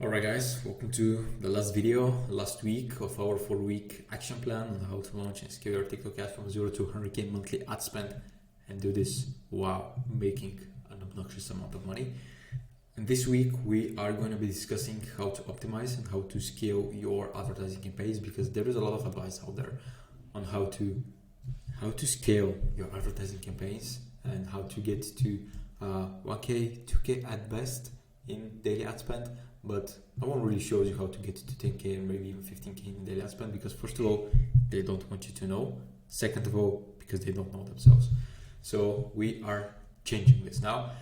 Alright guys, welcome to the last video, last week of our 4-week action plan on how to launch and scale your TikTok ads from 0 to 100k monthly ad spend and do this while making an obnoxious amount of money. And this week we are going to be discussing how to optimize and how to scale your advertising campaigns, because there is a lot of advice out there on how to scale your advertising campaigns and how to get to 1k, 2k at best in daily ad spend. But no one really shows you how to get to 10k and maybe even 15k in daily ad spend, because first of all, they don't want you to know. Second of all, because they don't know themselves. So we are changing this now.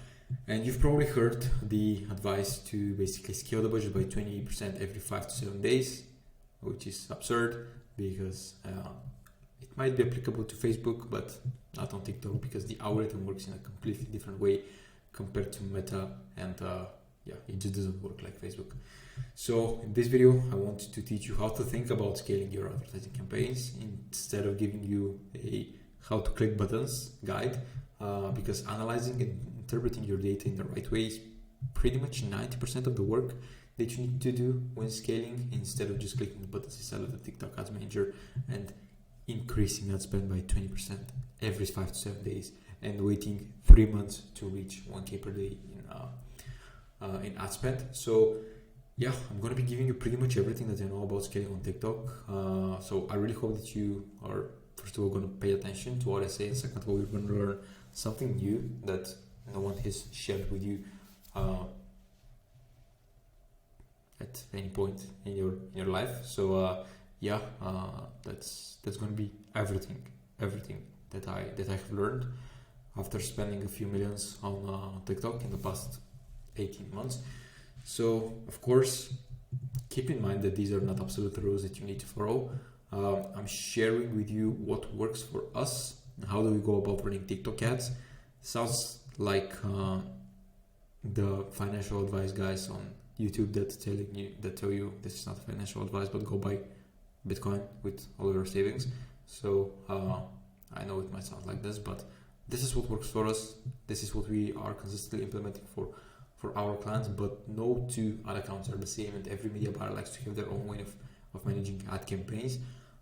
And you've probably heard the advice to basically scale the budget by 20% every 5 to 7 days, which is absurd because it might be applicable to Facebook, but not on TikTok, because the algorithm works in a completely different way compared to Meta, and it just doesn't work like Facebook. So in this video, I want to teach you how to think about scaling your advertising campaigns instead of giving you a how to click buttons guide, because analyzing and interpreting your data in the right way is pretty much 90% of the work that you need to do when scaling, instead of just clicking the buttons inside of the TikTok Ads Manager and increasing ad spend by 20% every 5 to 7 days and waiting 3 months to reach 1k per day in ad spend. So yeah, I'm going to be giving you pretty much everything that I know about scaling on TikTok. So I really hope that you are, first of all, going to pay attention to what I say, and second of all, you're going to learn something new that no one has shared with you at any point in your life. So that's going to be everything that I have learned after spending a few millions on TikTok in the past 18 months. So of course, keep in mind that these are not absolute rules that you need to follow. I'm sharing with you what works for us and how do we go about running TikTok ads. Sounds like the financial advice guys on YouTube that tell you this is not financial advice, but go buy Bitcoin with all your savings. So I know it might sound like this, but this is what works for us. This is what we are consistently implementing for our clients, but no two ad accounts are the same, and every media buyer likes to have their own way of managing ad campaigns.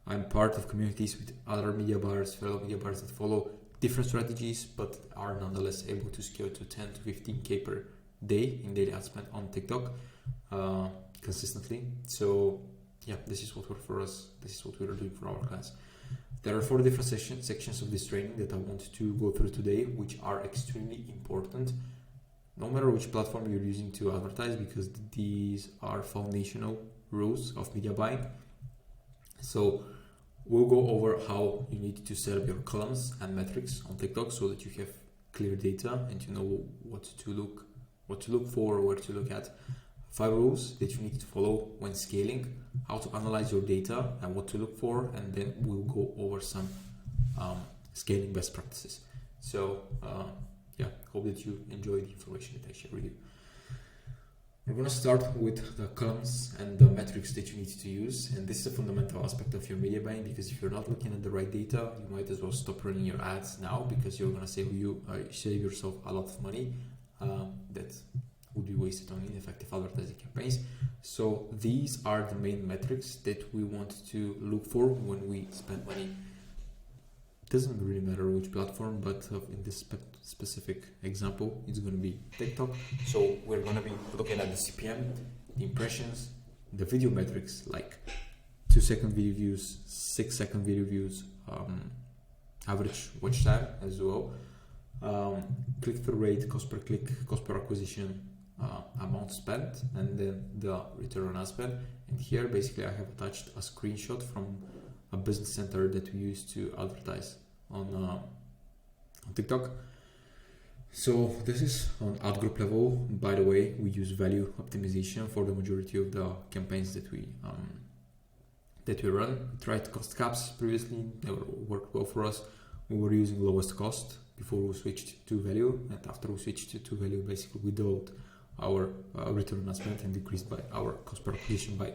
I'm part of communities with other media buyers, fellow media buyers that follow different strategies, but are nonetheless able to scale to 10 to 15k per day in daily ad spend on TikTok consistently. So yeah, this is what works for us. This is what we are doing for our clients. There are 4 different sections of this training that I want to go through today, which are extremely important no matter which platform you're using to advertise, because these are foundational rules of media buying. So we'll go over how you need to set up your columns and metrics on TikTok so that you have clear data and you know what to look for, where to look at. 5 rules that you need to follow when scaling, how to analyze your data and what to look for, and then we'll go over some scaling best practices. So hope that you enjoy the information that I share with you. We're going to start with the columns and the metrics that you need to use, and this is a fundamental aspect of your media buying, because if you're not looking at the right data, you might as well stop running your ads now, because you're going to save yourself a lot of money that would be wasted on ineffective advertising campaigns. So these are the main metrics that we want to look for when we spend money. It doesn't really matter which platform, but in this specific example, it's going to be TikTok. So we're going to be looking at the CPM, the impressions, the video metrics like 2-second video views, 6-second video views, average watch time as well, click-through rate, cost per click, cost per acquisition, amount spent, and then the return on ad spend. And here basically I have attached a screenshot from a business center that we use to advertise on TikTok. So this is on ad group level. By the way, we use value optimization for the majority of the campaigns that we run. We tried cost caps previously, never worked well for us. We were using lowest cost before we switched to value, and after we switched to value, basically we doubled our return on ad spend and decreased by our cost per acquisition by,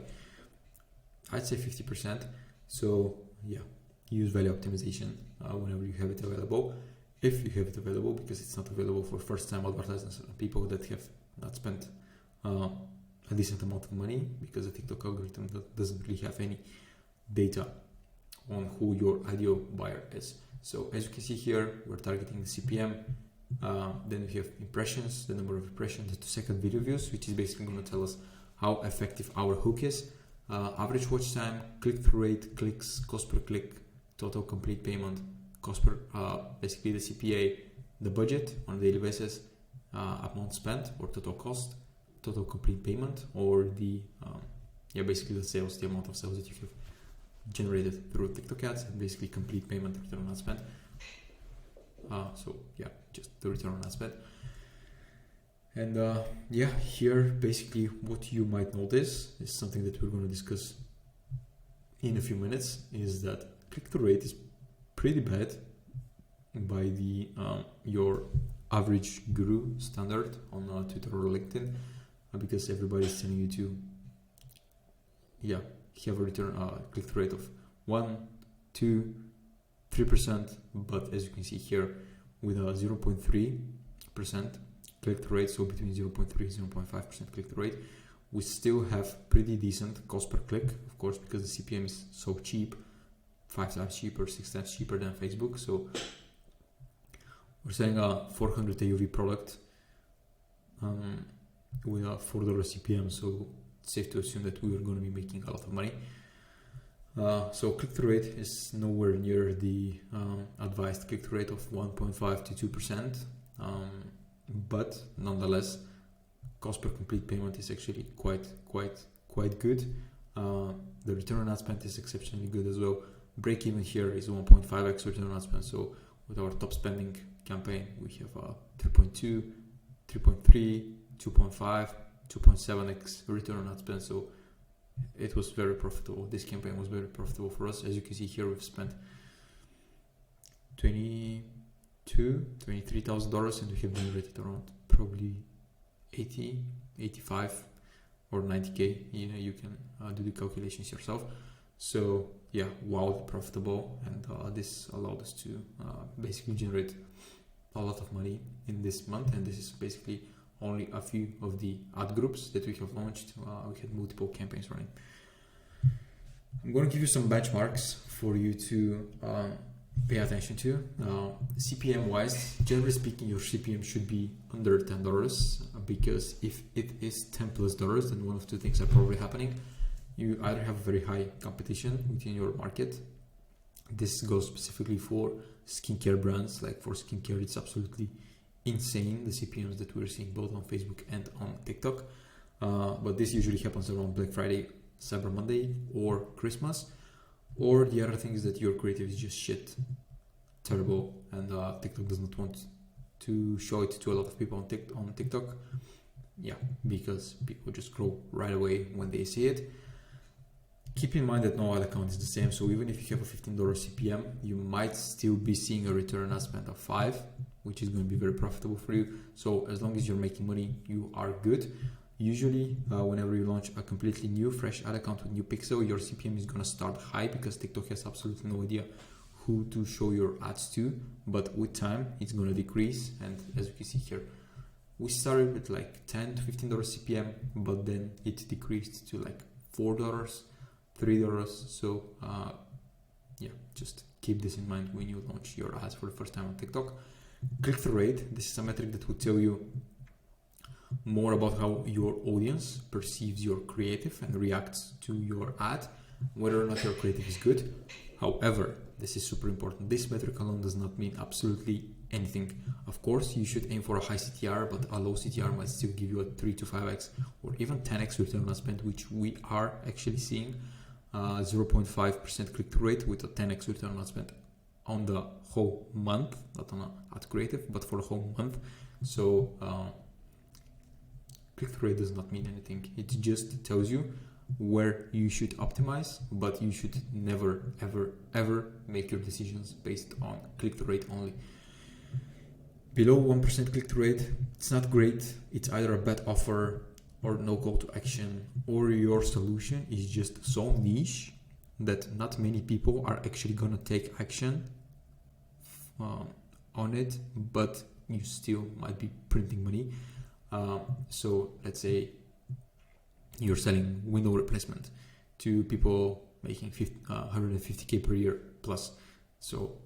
I'd say, 50%. So yeah, use value optimization whenever you have it available. If you have it available, because it's not available for first-time advertisers and people that have not spent a a decent amount of money because the TikTok algorithm doesn't really have any data on who your ideal buyer is. So as you can see here, we're targeting the CPM. Then we have impressions, the number of impressions, the 2-second video views, which is basically going to tell us how effective our hook is. Average watch time, click-through rate, clicks, cost per click, total complete payment, cost per, basically the CPA, the budget on a daily basis, amount spent or total cost, total complete payment, or the, basically the sales, the amount of sales that you have generated through TikTok ads, and basically complete payment, return on ad spend. Just the return on ad spend. And here basically what you might notice is something that we're going to discuss in a few minutes, is that click-through rate is pretty bad by the your average guru standard on Twitter or LinkedIn, because everybody's telling you to have a return click-through rate of 1, 2, 3%, but as you can see here with a 0.3% click-through rate, so between 0.3 and 0.5% click-through rate, we still have pretty decent cost per click, of course, because the CPM is so cheap, 5 times cheaper, 6 times cheaper than Facebook. So we're selling a 400 AUV product with a $4 CPM, so it's safe to assume that we are going to be making a lot of money. So click-through rate is nowhere near the advised click-through rate of 1.5 to 2%, but nonetheless, cost per complete payment is actually quite good. The return on ad spend is exceptionally good as well. Break even here is 1.5x return on ad spend. So with our top spending campaign, we have 3.2, 3.3, 2.5, 2.7x return on ad spend. So it was very profitable. This campaign was very profitable for us. As you can see here, we've spent $23,000 and we have generated around probably 80, 85 or 90k. You can do the calculations yourself. So wildly profitable, and this allowed us to basically generate a lot of money in this month. And this is basically only a few of the ad groups that we have launched. We had multiple campaigns running. I'm going to give you some benchmarks for you to pay attention to. CPM wise, generally speaking, your CPM should be under $10, because if it is $10+, then one of two things are probably happening. You either have very high competition within your market. This goes specifically for skincare brands. Like for skincare, it's absolutely insane, the CPMs that we're seeing both on Facebook and on TikTok. But this usually happens around Black Friday, Cyber Monday, or Christmas. Or the other thing is that your creative is just shit, terrible, and TikTok does not want to show it to a lot of people on TikTok. Because people just scroll right away when they see it. Keep in mind that no ad account is the same, so even if you have a $15 CPM, you might still be seeing a return on ad spend of 5, which is going to be very profitable for you. So as long as you're making money, you are good. Usually, whenever you launch a completely new, fresh ad account with new pixel, your CPM is going to start high because TikTok has absolutely no idea who to show your ads to. But with time, it's going to decrease. And as you can see here, we started with like $10 to $15 CPM, but then it decreased to like $4, $3. So just keep this in mind when you launch your ads for the first time on TikTok. Click-through rate, this is a metric that will tell you more about how your audience perceives your creative and reacts to your ad, whether or not your creative is good. However, this is super important. This metric alone does not mean absolutely anything. Of course, you should aim for a high CTR, but a low CTR might still give you a 3 to 5x or even 10x return on ad spend, which we are actually seeing. 0.5% click-through rate with a 10x return on ad spend on the whole month, not on ad creative, but for the whole month. So click-through rate does not mean anything. It just tells you where you should optimize, but you should never, ever make your decisions based on click-through rate only. Below 1% click-through rate, it's not great. It's either a bad offer or no call to action, or your solution is just so niche that not many people are actually going to take action on it, but you still might be printing money. So let's say you're selling window replacement to people making 150k per year plus. So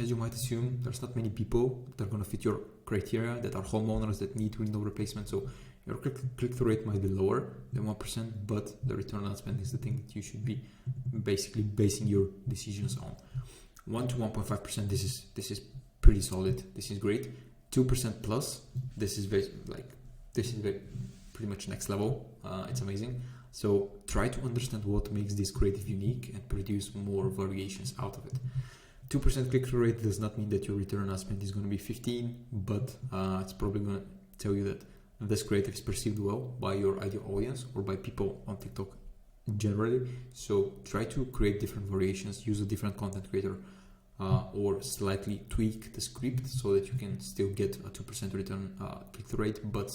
as you might assume, there's not many people that are going to fit your criteria, that are homeowners that need window replacement. So your click-through rate might be lower than 1%, but the return on spend is the thing that you should be basically basing your decisions on. 1 to 1.5%, this is pretty solid. This is great. 2% plus, this is pretty much next level. It's amazing. So try to understand what makes this creative unique and produce more variations out of it. 2% click-through rate does not mean that your return on spend is going to be 15, but it's probably going to tell you that this creative is perceived well by your ideal audience or by people on TikTok generally. So try to create different variations, use a different content creator, or slightly tweak the script so that you can still get a 2% return click-through rate, but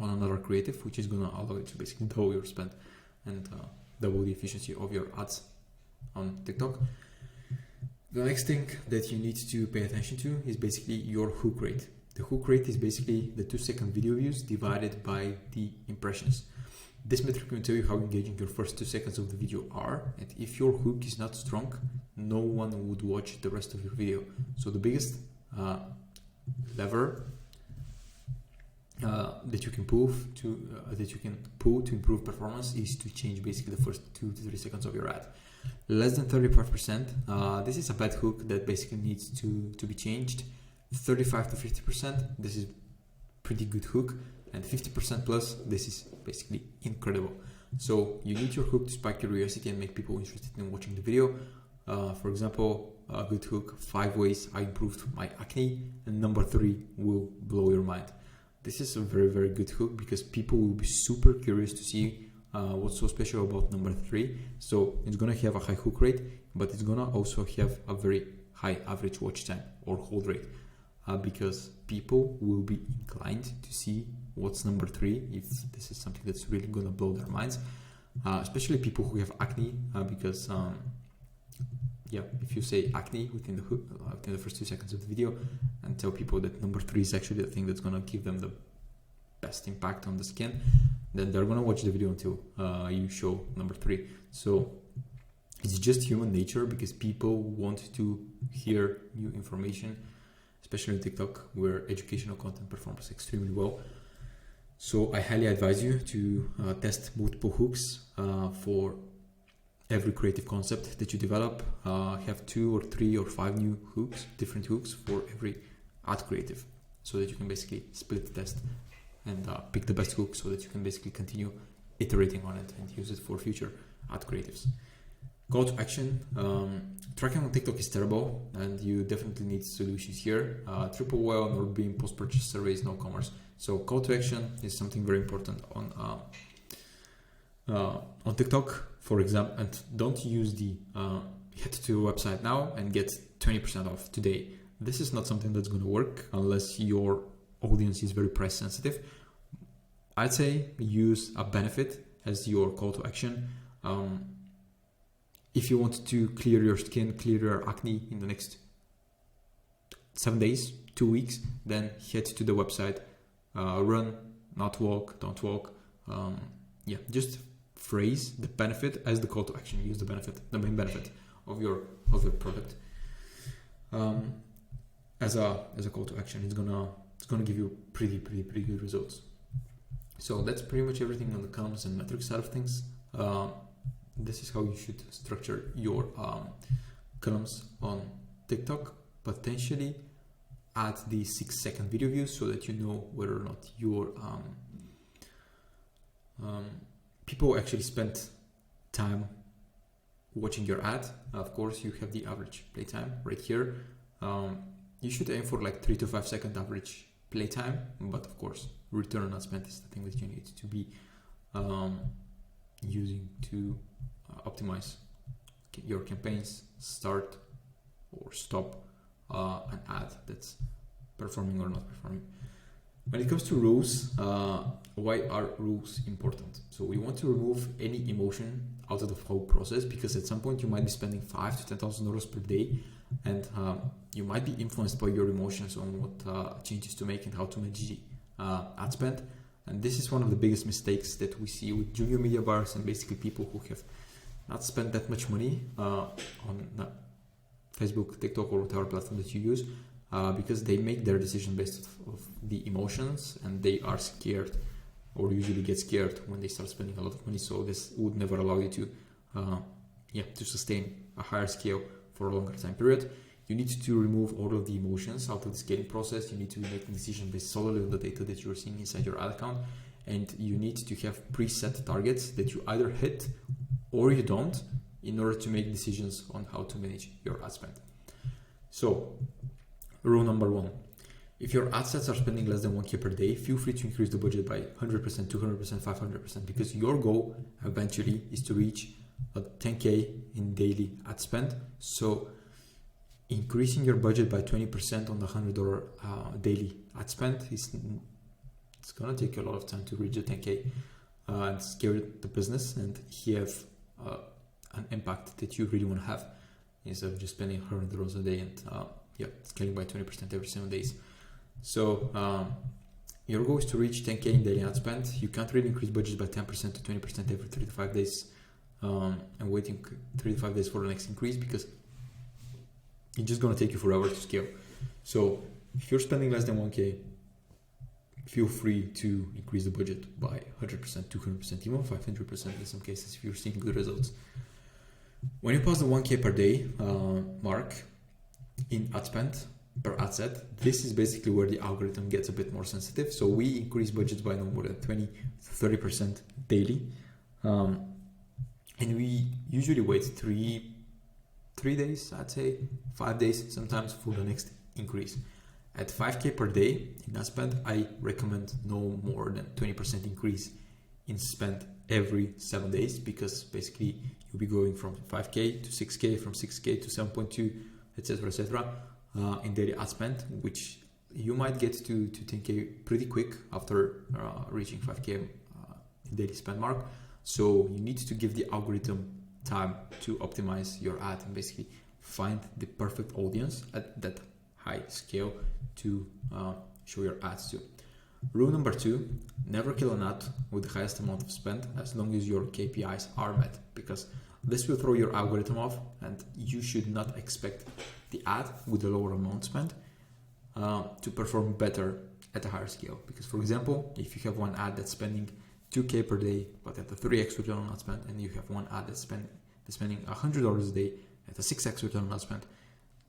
on another creative, which is going to allow you to basically double your spend and double the efficiency of your ads on TikTok. The next thing that you need to pay attention to is basically your hook rate. The hook rate is basically the 2-second video views divided by the impressions. This metric will tell you how engaging your first 2 seconds of the video are, and if your hook is not strong, no one would watch the rest of your video. So the biggest lever that you can pull to improve performance is to change basically the first 2 to 3 seconds of your ad. Less than 35%, this is a bad hook that basically needs to be changed. 35 to 50%, this is pretty good hook, and 50% plus, this is basically incredible. So you need your hook to spike curiosity and make people interested in watching the video. For example, a good hook: 5 ways I improved my acne, and number 3 will blow your mind. This is a very, very good hook because people will be super curious to see what's so special about number 3. So it's gonna have a high hook rate, but it's gonna also have a very high average watch time or hold rate, because people will be inclined to see what's number 3 if this is something that's really gonna blow their minds, especially people who have acne, because if you say acne within the first 2 seconds of the video and tell people that number 3 is actually the thing that's gonna give them the best impact on the skin, then they're gonna watch the video until you show number 3. So it's just human nature, because people want to hear new information, especially on TikTok, where educational content performs extremely well. So I highly advise you to test multiple hooks for every creative concept that you develop. Have 2 or 3 or 5 new hooks, different hooks for every ad creative, so that you can basically split the test and pick the best hook, so that you can basically continue iterating on it and use it for future ad creatives. Call to action. Tracking on TikTok is terrible, and you definitely need solutions here. Triple whale, Nordbeam, post-purchase surveys, no commerce. So call to action is something very important on TikTok, for example. And don't use the head to a website now and get 20% off today. This is not something that's going to work unless your audience is very price sensitive. I'd say use a benefit as your call to action. If you want to clear your skin, clear your acne in the next 7 days, 2 weeks, then head to the website, run, not walk, don't walk. Just phrase the benefit as the call to action. Use the benefit, the main benefit of your product as a call to action. It's gonna give you pretty good results. So that's pretty much everything on the columns and metrics side of things. This is how you should structure your columns on TikTok. Potentially add the 6-second video views so that you know whether or not your people actually spent time watching your ad. Of course, you have the average playtime right here. You should aim for like 3 to 5 second average playtime, but of course, return on spend is the thing that you need to be using to optimize your campaigns, start or stop an ad that's performing or not performing. When it comes to rules, why are rules important? So we want to remove any emotion out of the whole process, because at some point you might be spending $5,000 to $10,000 per day, and you might be influenced by your emotions on what changes to make and how to manage the ad spend. And this is one of the biggest mistakes that we see with junior media buyers and basically people who have not spent that much money on Facebook, TikTok, or whatever platform that you use, because they make their decision based of the emotions, and they are scared, or usually get scared when they start spending a lot of money. So this would never allow you to sustain a higher scale for a longer time period. You need to remove all of the emotions out of the scaling process. You need to make a decision based solely on the data that you're seeing inside your ad account, and you need to have preset targets that you either hit or you don't, in order to make decisions on how to manage your ad spend. So, rule number 1. If your ad sets are spending less than 1K per day, feel free to increase the budget by 100%, 200%, 500%, because your goal eventually is to reach a 10K in daily ad spend. So, increasing your budget by 20% on the $100 daily ad spend it's gonna take a lot of time to reach the 10K and scale the business and have an impact that you really want to have, instead of just spending $100 a day and scaling by 20% every 7 days. So your goal is to reach 10K in daily ad spend. You can't really increase budgets by 10% to 20% every 3 to 5 days and waiting 3 to 5 days for the next increase, because it's just going to take you forever to scale. So if you're spending less than 1K, feel free to increase the budget by 100%, 200%, even 500% in some cases if you're seeing good results. When you pass the 1K per day mark in ad spend per ad set, this is basically where the algorithm gets a bit more sensitive. So we increase budgets by no more than 20 to 30% daily. And we usually wait three days, I'd say 5 days sometimes, for the next increase. At 5K per day in ad spend, I recommend no more than 20% increase in spend every 7 days, because basically you'll be going from 5K to 6K, from 6K to 7.2, etc., in daily ad spend, which you might get to 10K pretty quick after reaching 5K in daily spend mark. So you need to give the algorithm time to optimize your ad and basically find the perfect audience at that high scale to show your ads to. Rule number 2, never kill an ad with the highest amount of spend as long as your KPIs are met, because this will throw your algorithm off, and you should not expect the ad with a lower amount spent to perform better at a higher scale. Because, for example, if you have one ad that's spending 2K per day but at a 3x return on ad spend, and you have one ad that's spending $100 a day at a 6x return on ad spend,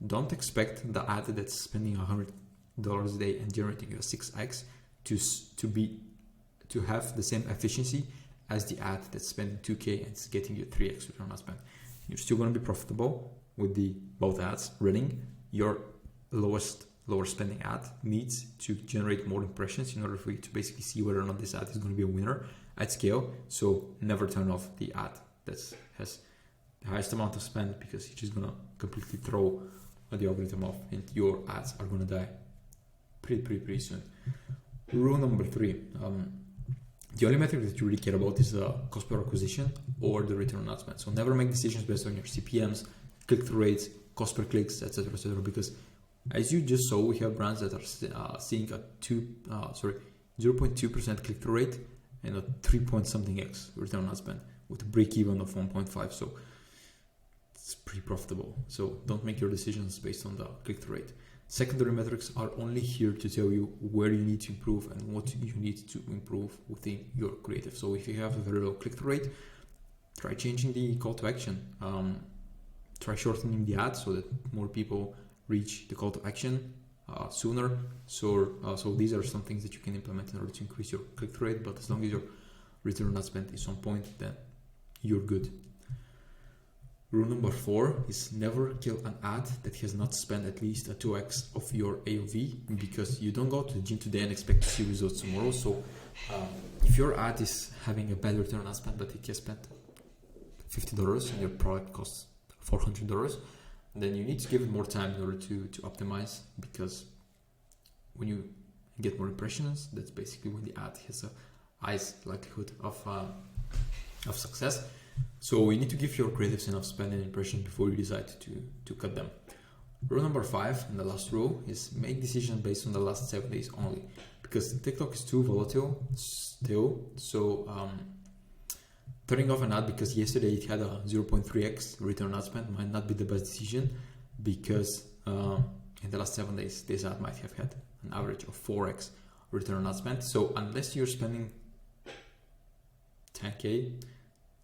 don't expect the ad that's spending $100 a day and generating a 6x to have the same efficiency as the ad that's spending 2K and is getting you 3x return on ad spend. You're still going to be profitable with both ads running. Your lower spending ad needs to generate more impressions in order for you to basically see whether or not this ad is going to be a winner at scale. So never turn off the ad that has the highest amount of spend, because it's just going to completely throw the algorithm off and your ads are going to die pretty soon. Rule number 3, the only metric that you really care about is cost per acquisition or the return on ad spend. So never make decisions based on your CPMs, click-through rates, cost per clicks, etc., because as you just saw, we have brands that are seeing a 0.2% click-through rate and a 3-point-something-x return on ad spend with a break-even of 1.5. So it's pretty profitable. So don't make your decisions based on the click-through rate. Secondary metrics are only here to tell you where you need to improve and what you need to improve within your creative. So if you have a very low click-through rate, try changing the call to action. Try shortening the ad so that more people reach the call to action sooner. So these are some things that you can implement in order to increase your click-through rate. But as long as your return on ad spend is on point, then you're good. Rule number 4 is never kill an ad that has not spent at least a 2x of your AOV, because you don't go to the gym today and expect to see results tomorrow. So if your ad is having a bad return on ad spend, but it has spent $50 and your product costs $400, then you need to give it more time in order to optimize, because when you get more impressions, that's basically when the ad has a highest likelihood of success. So you need to give your creatives enough spend and impression before you decide to cut them. Rule number 5, and the last rule, is make decisions based on the last 7 days only. because TikTok is too volatile still. So turning off an ad because yesterday it had a 0.3x return on ad spend might not be the best decision, because in the last 7 days this ad might have had an average of 4x return on ad spend. So unless you're spending 10k,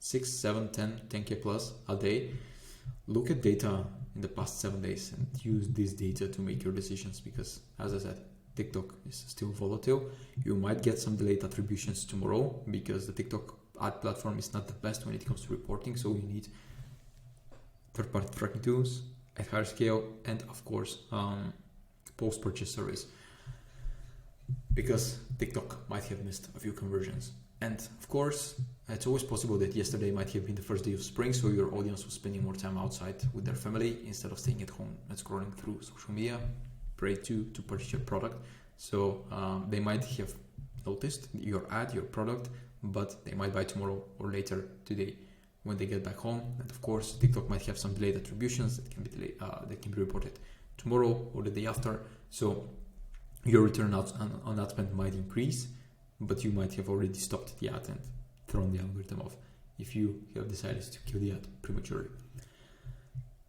6, 7, 10, 10k plus a day, look at data in the past 7 days and use this data to make your decisions, because as I said, TikTok is still volatile. You might get some delayed attributions tomorrow because the TikTok ad platform is not the best when it comes to reporting. So you need third-party tracking tools at higher scale, and of course post-purchase surveys, because TikTok might have missed a few conversions. And of course, it's always possible that yesterday might have been the first day of spring, so your audience was spending more time outside with their family instead of staying at home and scrolling through social media, ready to purchase your product. So they might have noticed your ad, your product, but they might buy tomorrow or later today when they get back home. And of course, TikTok might have some delayed attributions that can be delayed, that can be reported tomorrow or the day after. So your return on ad spend might increase, but you might have already stopped the ad and thrown the algorithm off if you have decided to kill the ad prematurely.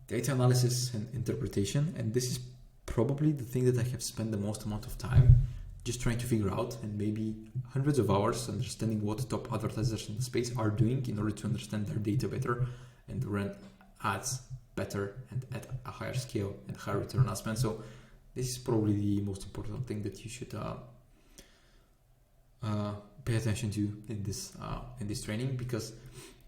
Data analysis and interpretation, and this is probably the thing that I have spent the most amount of time just trying to figure out, and maybe hundreds of hours understanding what top advertisers in the space are doing in order to understand their data better and run ads better and at a higher scale and higher return on ad spend. So this is probably the most important thing that you should pay attention to in this training, because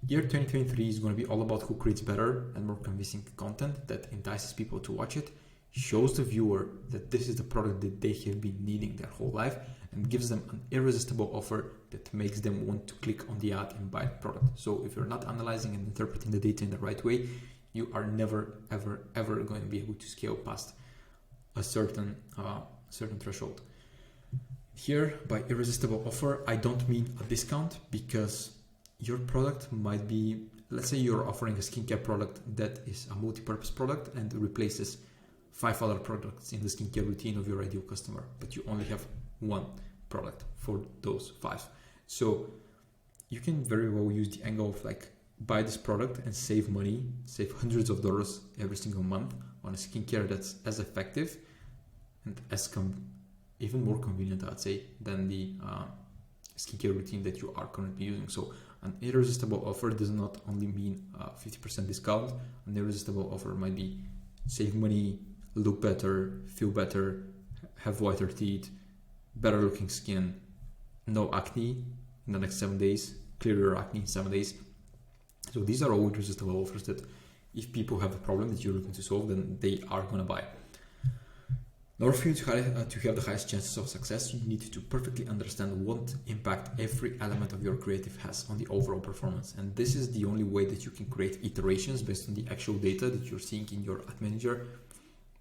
year 2023 is going to be all about who creates better and more convincing content that entices people to watch it, shows the viewer that this is the product that they have been needing their whole life, and gives them an irresistible offer that makes them want to click on the ad and buy the product. So if you're not analyzing and interpreting the data in the right way, you are never ever going to be able to scale past a certain threshold. Here, by irresistible offer, I don't mean a discount, because your product might be, let's say you're offering a skincare product that is a multi-purpose product and replaces 5 other products in the skincare routine of your ideal customer, but you only have one product for those 5. So you can very well use the angle of like, buy this product and save money, save hundreds of dollars every single month on a skincare that's as effective and as even more convenient, I'd say, than the skincare routine that you are currently using. So an irresistible offer does not only mean 50% discount. An irresistible offer might be save money, look better, feel better, have whiter teeth, better looking skin, no acne in the next 7 days, clear your acne in 7 days. So these are all irresistible offers that if people have a problem that you're looking to solve, then they are going to buy. In order for you to have the highest chances of success, you need to perfectly understand what impact every element of your creative has on the overall performance. And this is the only way that you can create iterations based on the actual data that you're seeing in your ad manager.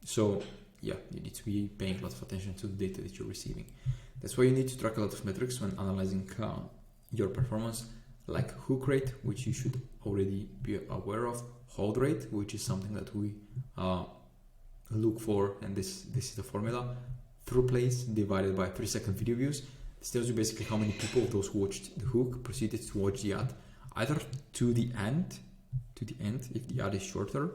So yeah, you need to be paying a lot of attention to the data that you're receiving. That's why you need to track a lot of metrics when analyzing your performance, like hook rate, which you should already be aware of, hold rate, which is something that we look for, and this is the formula, through plays divided by 3-second video views. This tells you basically how many people of those who watched the hook proceeded to watch the ad either to the end if the ad is shorter,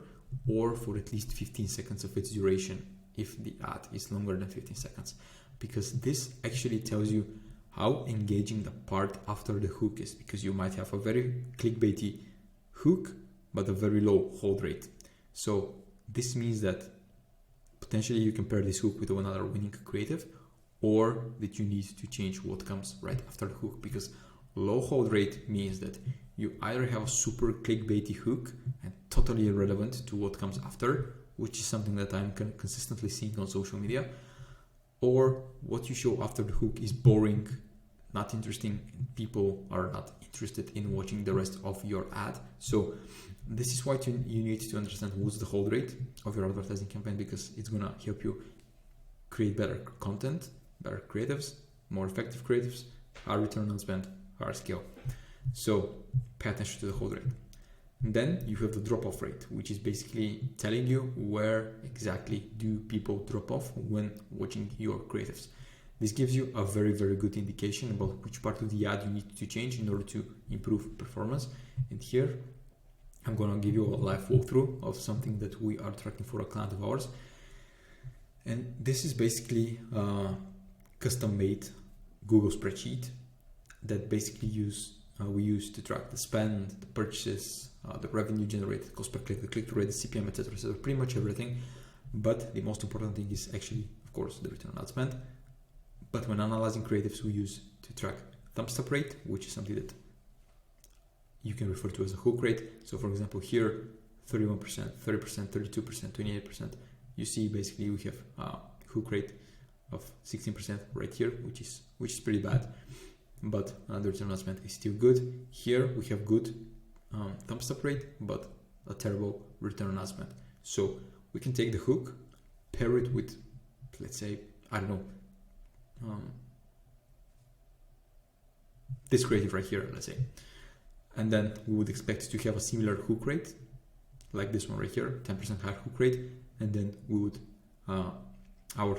or for at least 15 seconds of its duration if the ad is longer than 15 seconds, because this actually tells you how engaging the part after the hook is, because you might have a very clickbaity hook but a very low hold rate. So this means that potentially you can pair this hook with another winning creative, or that you need to change what comes right after the hook, because low hold rate means that you either have a super clickbaity hook and totally irrelevant to what comes after, which is something that I'm consistently seeing on social media, or what you show after the hook is boring, not interesting, and people are not interested in watching the rest of your ad. So this is why you need to understand what's the hold rate of your advertising campaign, because it's going to help you create better content, better creatives, more effective creatives, higher return on spend, higher scale. So pay attention to the hold rate. And then you have the drop-off rate, which is basically telling you where exactly do people drop off when watching your creatives. This gives you a very, very good indication about which part of the ad you need to change in order to improve performance. And here, I'm gonna give you a live walkthrough of something that we are tracking for a client of ours. And this is basically a custom-made Google spreadsheet that basically we use to track the spend, the purchases, the revenue generated, cost per click, the click-through rate, the CPM, etc., etc., pretty much everything. But the most important thing is actually, of course, the return on ad spend. But when analyzing creatives, we use to track thumbs up rate, which is something that you can refer to as a hook rate. So for example, here, 31%, 30%, 32%, 28%. You see basically we have a hook rate of 16% right here, which is pretty bad. But the return on ad spend is still good. Here we have good thumbs up rate, but a terrible return on ad spend. So we can take the hook, pair it with, let's say, I don't know, this creative right here, let's say. And then we would expect to have a similar hook rate, like this one right here, 10% higher hook rate. And then we would, our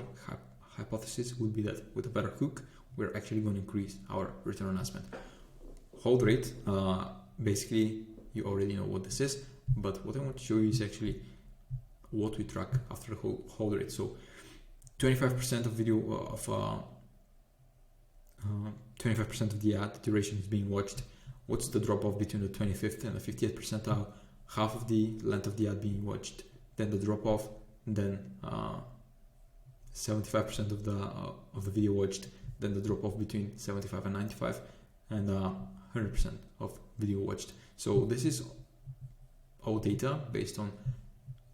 hypothesis would be that with a better hook, we're actually going to increase our return on ad spend. Hold rate, basically, you already know what this is, but what I want to show you is actually what we track after the hold rate. So 25% of video of 25% of the ad duration is being watched. What's the drop off between the 25th and the 50th percentile? Half of the length of the ad being watched, then the drop off, then 75% of the video watched, then the drop off between 75 and 95, and 100% of video watched. So this is all data based on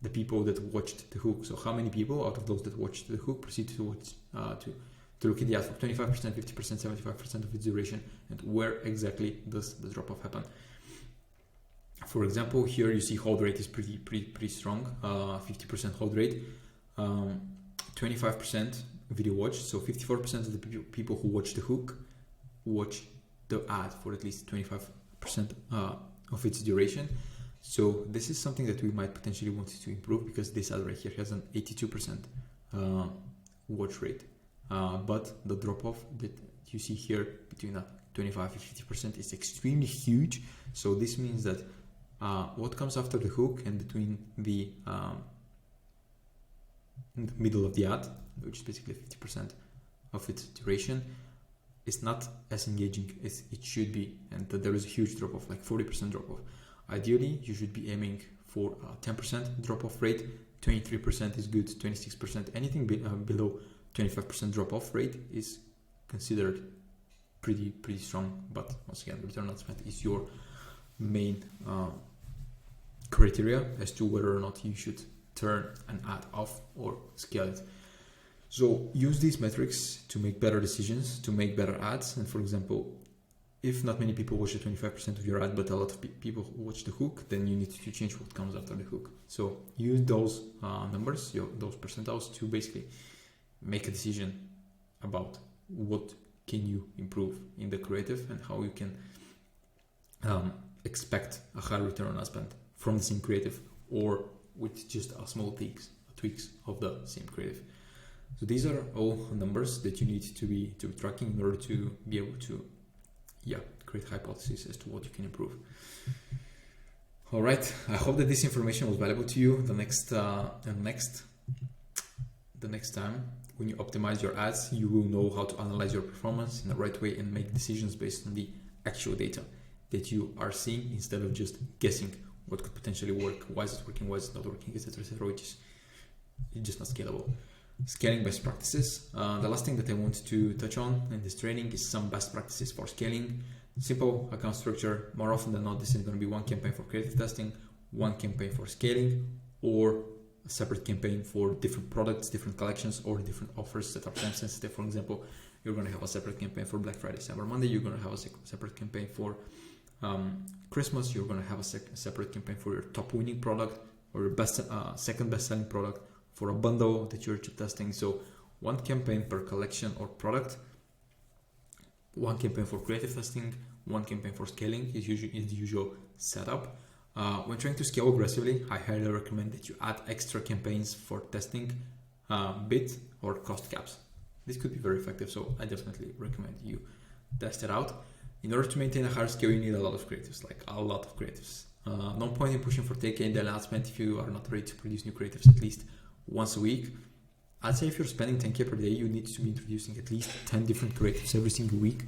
the people that watched the hook. So how many people out of those that watched the hook proceed to watch to look at the ad for 25%, 50%, 75% of its duration, and where exactly does the drop off happen? For example, here you see hold rate is pretty strong, 50% hold rate, 25% video watched. So 54% of the people who watch the hook watch the ad for at least 25% of its duration. So this is something that we might potentially want to improve, because this ad right here has an 82% watch rate. But the drop off that you see here between 25 and 50% is extremely huge. So this means that what comes after the hook and between the in the middle of the ad, which is basically 50% of its duration, is not as engaging as it should be, and that there is a huge drop off, like 40% drop off. Ideally, you should be aiming for a 10% drop off rate. 23% is good, 26%. Anything below 25% drop off rate is considered pretty strong. But once again, return on ad spend is your main criteria as to whether or not you should turn an ad off or scale it. So use these metrics to make better decisions, to make better ads. And for example, if not many people watch the 25% of your ad, but a lot of people watch the hook, then you need to change what comes after the hook. So use those numbers, those percentiles, to basically make a decision about what can you improve in the creative and how you can expect a higher return on ad spend from the same creative, or with just a small tweaks of the same creative. So these are all numbers that you need to be tracking in order to be able to create hypotheses as to what you can improve. All right, I hope that this information was valuable to you. The next time when you optimize your ads, you will know how to analyze your performance in the right way and make decisions based on the actual data that you are seeing, instead of just guessing what could potentially work, why is it working, why is it not working, etc., which is just not scalable. Scaling best practices. The last thing that I want to touch on in this training is some best practices for scaling. Simple account structure. More often than not, this is going to be one campaign for creative testing, one campaign for scaling, or a separate campaign for different products, different collections, or different offers that are time sensitive. For example, you're going to have a separate campaign for Black Friday, Cyber Monday. You're going to have a separate campaign for Christmas. You're going to have a separate campaign for your top winning product, or your second best selling product, for a bundle that you're testing. So one campaign per collection or product, one campaign for creative testing, one campaign for scaling is the usual setup. When trying to scale aggressively, I highly recommend that you add extra campaigns for testing, bid or cost caps. this could be very effective. So I definitely recommend you test it out. In order to maintain a higher scale, you need a lot of creatives, like a lot of creatives. No point in pushing for 10K in daily ad spend if you are not ready to produce new creatives at least once a week. I'd say if you're spending 10K per day, you need to be introducing at least 10 different creatives every single week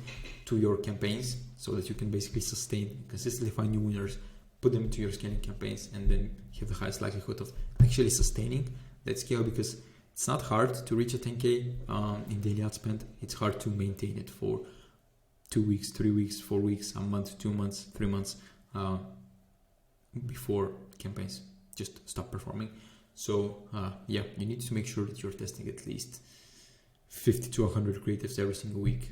to your campaigns so that you can basically sustain, consistently find new winners, put them into your scaling campaigns, and then have the highest likelihood of actually sustaining that scale, because it's not hard to reach a 10K in daily ad spend. It's hard to maintain it for 2 weeks, 3 weeks, 4 weeks, a month, 2 months, 3 months before campaigns just stop performing. So yeah, you need to make sure that you're testing at least 50 to 100 creatives every single week,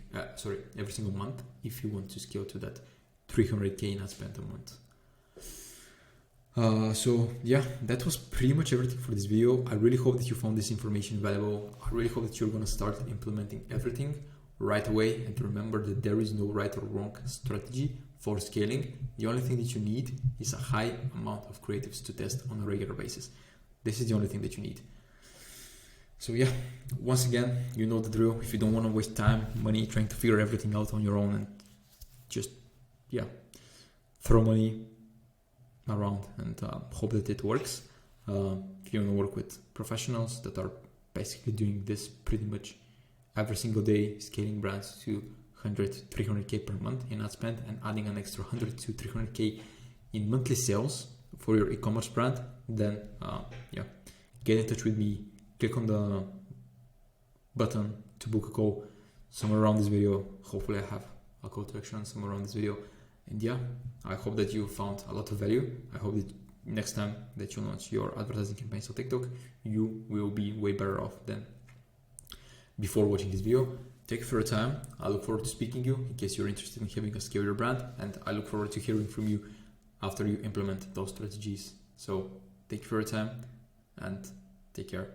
every single month, if you want to scale to that 300K in ad spend a month. So yeah, that was pretty much everything for this video. I really hope that you found this information valuable. I really hope that you're going to start implementing everything right away, and remember that there is no right or wrong strategy for scaling. The only thing that you need is a high amount of creatives to test on a regular basis. This is the only thing that you need. So yeah, once again, you know the drill. If you don't want to waste time, money trying to figure everything out on your own and just, yeah, throw money around and hope that it works. If you want to work with professionals that are basically doing this pretty much every single day, scaling brands to 100, 300K per month in ad spend and adding an extra 100 to 300K in monthly sales for your e-commerce brand, then yeah, get in touch with me. Click on the button to book a call somewhere around this video. Hopefully I have a call to action somewhere around this video. And yeah, I hope that you found a lot of value. I hope that next time that you launch your advertising campaigns on TikTok, you will be way better off than before watching this video. Thank you for your time. I look forward to speaking to you in case you're interested in having a scale your brand, and I look forward to hearing from you after you implement those strategies. So thank you for your time and take care.